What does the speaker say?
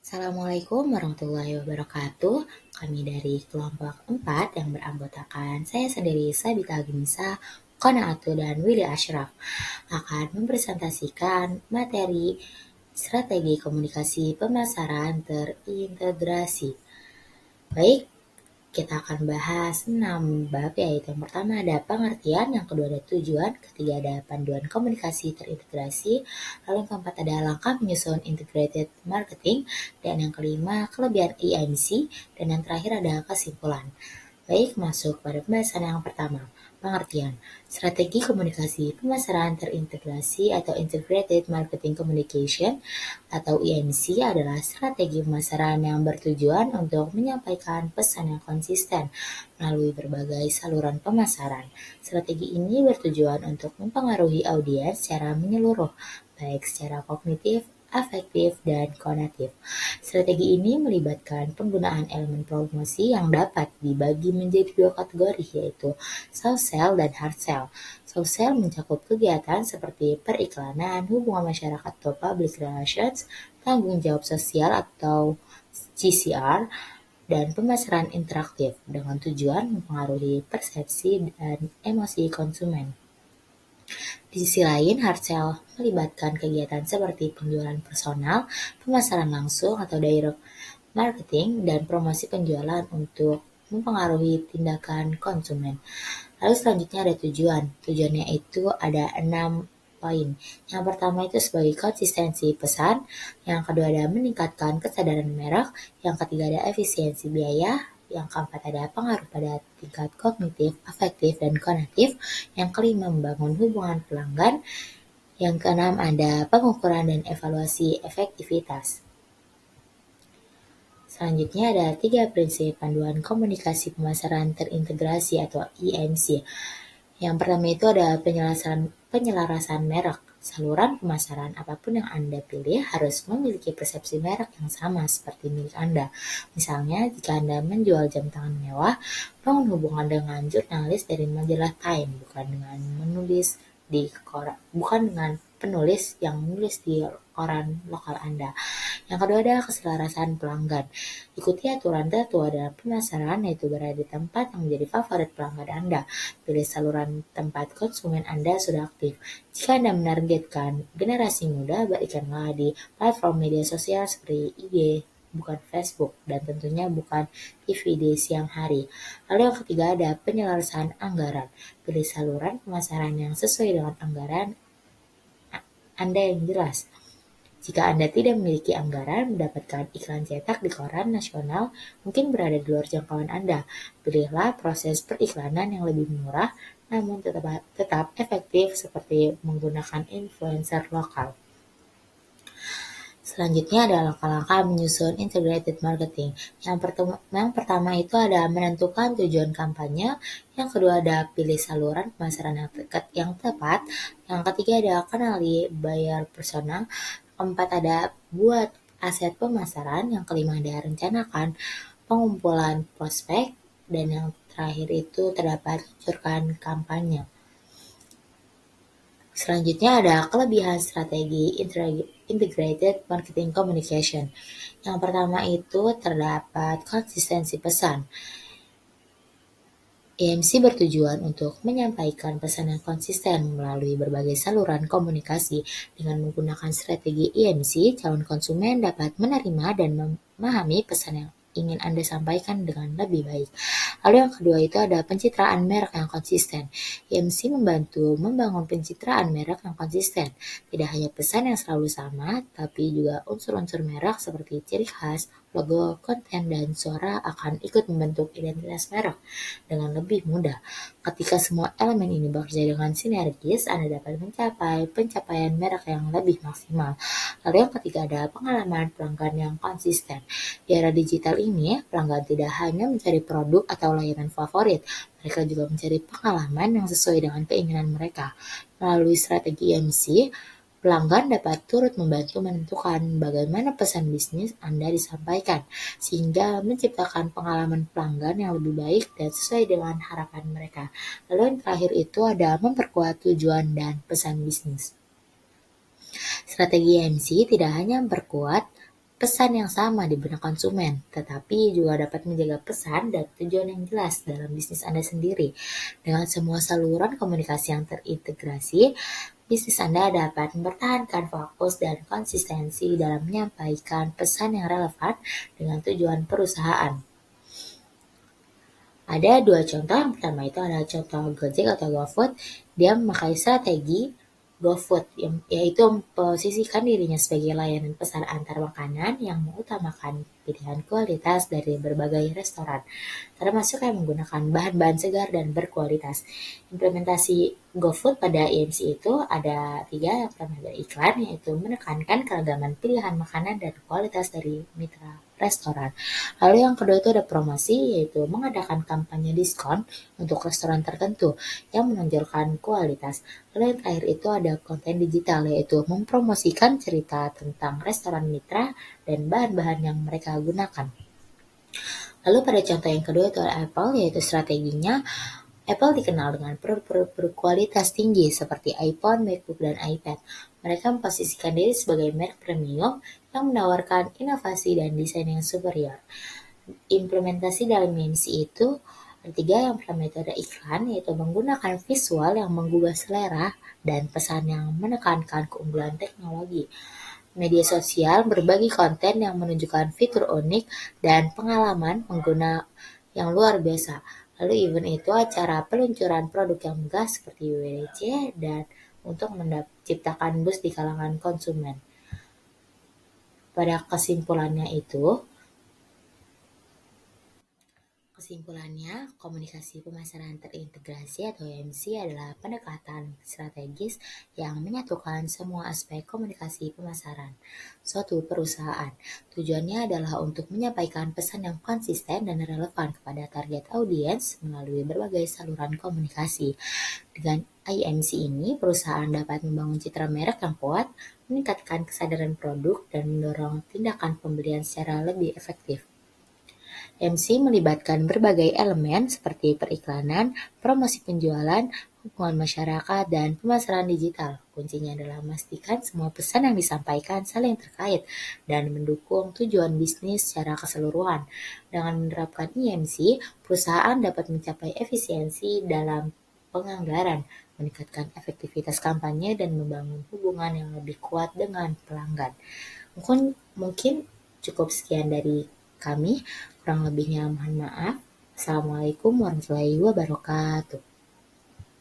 Assalamualaikum warahmatullahi wabarakatuh. Kami dari kelompok 4 yang beranggotakan saya sendiri, Sabita Agnisa, Qanaatu, dan Willy Ashraf akan mempresentasikan materi strategi komunikasi pemasaran terintegrasi. Baik, kita akan bahas 6 bab, yaitu yang pertama ada pengertian, yang kedua ada tujuan, ketiga ada panduan komunikasi terintegrasi, lalu yang keempat ada langkah menyusun integrated marketing, dan yang kelima kelebihan EMC, dan yang terakhir ada kesimpulan. Baik, masuk pada pembahasan yang pertama. Pengertian. Strategi komunikasi pemasaran terintegrasi atau Integrated Marketing Communication atau IMC adalah strategi pemasaran yang bertujuan untuk menyampaikan pesan yang konsisten melalui berbagai saluran pemasaran. Strategi ini bertujuan untuk mempengaruhi audiens secara menyeluruh, baik secara kognitif, afektif, dan konatif. Strategi ini melibatkan penggunaan elemen promosi yang dapat dibagi menjadi dua kategori, yaitu soft sell dan hard sell. Soft sell mencakup kegiatan seperti periklanan, hubungan masyarakat atau public relations, tanggung jawab sosial atau GCR, dan pemasaran interaktif dengan tujuan mempengaruhi persepsi dan emosi konsumen. Di sisi lain, hard sell melibatkan kegiatan seperti penjualan personal, pemasaran langsung atau direct marketing, dan promosi penjualan untuk mempengaruhi tindakan konsumen. Lalu selanjutnya ada tujuan. Tujuannya itu ada 6 poin. Yang pertama itu sebagai konsistensi pesan, yang kedua ada meningkatkan kesadaran merek, yang ketiga ada efisiensi biaya, yang keempat ada pengaruh pada tingkat kognitif, afektif, dan konatif, yang kelima membangun hubungan pelanggan, yang keenam ada pengukuran dan evaluasi efektivitas. Selanjutnya ada 3 prinsip panduan komunikasi pemasaran terintegrasi atau IMC. Yang pertama itu ada penyelarasan merek. Saluran pemasaran apapun yang Anda pilih harus memiliki persepsi merek yang sama seperti milik Anda. Misalnya, jika Anda menjual jam tangan mewah, bangun hubungan dengan jurnalis dari majalah Time, bukan dengan penulis yang menulis di koran lokal Anda. Yang kedua ada keselarasan pelanggan. Ikuti aturan tertua dalam pemasaran, yaitu berada di tempat yang menjadi favorit pelanggan Anda. Pilih saluran tempat konsumen Anda sudah aktif. Jika Anda menargetkan generasi muda, berikanlah di platform media sosial seperti IG, bukan Facebook, dan tentunya bukan TV di siang hari. Lalu yang ketiga ada penyelarasan anggaran. Pilih saluran pemasaran yang sesuai dengan anggaran Anda yang jelas. Jika Anda tidak memiliki anggaran, mendapatkan iklan cetak di koran nasional mungkin berada di luar jangkauan Anda. Pilihlah proses periklanan yang lebih murah namun tetap efektif seperti menggunakan influencer lokal. Selanjutnya ada langkah-langkah menyusun integrated marketing. Yang pertama itu ada menentukan tujuan kampanye, yang kedua ada pilih saluran pemasaran yang tepat, yang ketiga ada kenali buyer persona, keempat ada buat aset pemasaran, yang kelima ada rencanakan pengumpulan prospek, dan yang terakhir itu terdapat luncurkan kampanye. Selanjutnya ada kelebihan strategi Integrated Marketing Communication. Yang pertama itu terdapat konsistensi pesan. EMC bertujuan untuk menyampaikan pesan yang konsisten melalui berbagai saluran komunikasi. Dengan menggunakan strategi EMC, calon konsumen dapat menerima dan memahami pesan yang ingin Anda sampaikan dengan lebih baik. Lalu yang kedua itu ada pencitraan merek yang konsisten. EMC membantu membangun pencitraan merek yang konsisten. Tidak hanya pesan yang selalu sama, tapi juga unsur-unsur merek seperti ciri khas, logo, konten, dan suara akan ikut membentuk identitas merek dengan lebih mudah. Ketika semua elemen ini bekerja dengan sinergis, Anda dapat mencapai pencapaian merek yang lebih maksimal. Lalu yang ketiga ada pengalaman pelanggan yang konsisten. Di era digital ini, pelanggan tidak hanya mencari produk atau layanan favorit, mereka juga mencari pengalaman yang sesuai dengan keinginan mereka. Melalui strategi MC, pelanggan dapat turut membantu menentukan bagaimana pesan bisnis Anda disampaikan, sehingga menciptakan pengalaman pelanggan yang lebih baik dan sesuai dengan harapan mereka. Lalu yang terakhir itu ada memperkuat tujuan dan pesan bisnis. Strategi MC tidak hanya memperkuat pesan yang sama di benak konsumen, tetapi juga dapat menjaga pesan dan tujuan yang jelas dalam bisnis Anda sendiri. Dengan semua saluran komunikasi yang terintegrasi, bisnis Anda dapat mempertahankan fokus dan konsistensi dalam menyampaikan pesan yang relevan dengan tujuan perusahaan. Ada dua contoh, yang pertama itu adalah contoh Gojek atau GoFood. Dia memakai strategi GoFood, yaitu memposisikan dirinya sebagai layanan pesan antar makanan yang mengutamakan pilihan kualitas dari berbagai restoran, termasuk yang menggunakan bahan-bahan segar dan berkualitas. Implementasi GoFood pada IMC itu ada 3. Yang pertama ada iklan, yaitu menekankan keragaman pilihan makanan dan kualitas dari mitra restoran. Lalu yang kedua itu ada promosi, yaitu mengadakan kampanye diskon untuk restoran tertentu yang menonjolkan kualitas. Lalu yang terakhir itu ada konten digital, yaitu mempromosikan cerita tentang restoran mitra dan bahan-bahan yang mereka gunakan. Lalu pada contoh yang kedua itu ada Apple, yaitu strateginya Apple dikenal dengan produk-produk berkualitas tinggi seperti iPhone, MacBook, dan iPad. Mereka memposisikan diri sebagai merek premium yang menawarkan inovasi dan desain yang superior. Implementasi dalam IMC itu ada 3. Yang pertama itu ada iklan, yaitu menggunakan visual yang menggugah selera dan pesan yang menekankan keunggulan teknologi. Media sosial berbagi konten yang menunjukkan fitur unik dan pengalaman pengguna yang luar biasa. Lalu event itu acara peluncuran produk yang megah seperti WWDC dan untuk menciptakan buzz di kalangan konsumen. Pada Kesimpulannya, komunikasi pemasaran terintegrasi atau MC adalah pendekatan strategis yang menyatukan semua aspek komunikasi pemasaran suatu perusahaan. Tujuannya adalah untuk menyampaikan pesan yang konsisten dan relevan kepada target audiens melalui berbagai saluran komunikasi. Dengan IMC ini, perusahaan dapat membangun citra merek yang kuat, meningkatkan kesadaran produk, dan mendorong tindakan pembelian secara lebih efektif. MC melibatkan berbagai elemen seperti periklanan, promosi penjualan, hubungan masyarakat, dan pemasaran digital. Kuncinya adalah memastikan semua pesan yang disampaikan saling terkait dan mendukung tujuan bisnis secara keseluruhan. Dengan menerapkan IMC, perusahaan dapat mencapai efisiensi dalam penganggaran, meningkatkan efektivitas kampanye, dan membangun hubungan yang lebih kuat dengan pelanggan. Mungkin cukup sekian dari kami. Kurang lebihnya mohon maaf. Assalamualaikum warahmatullahi wabarakatuh.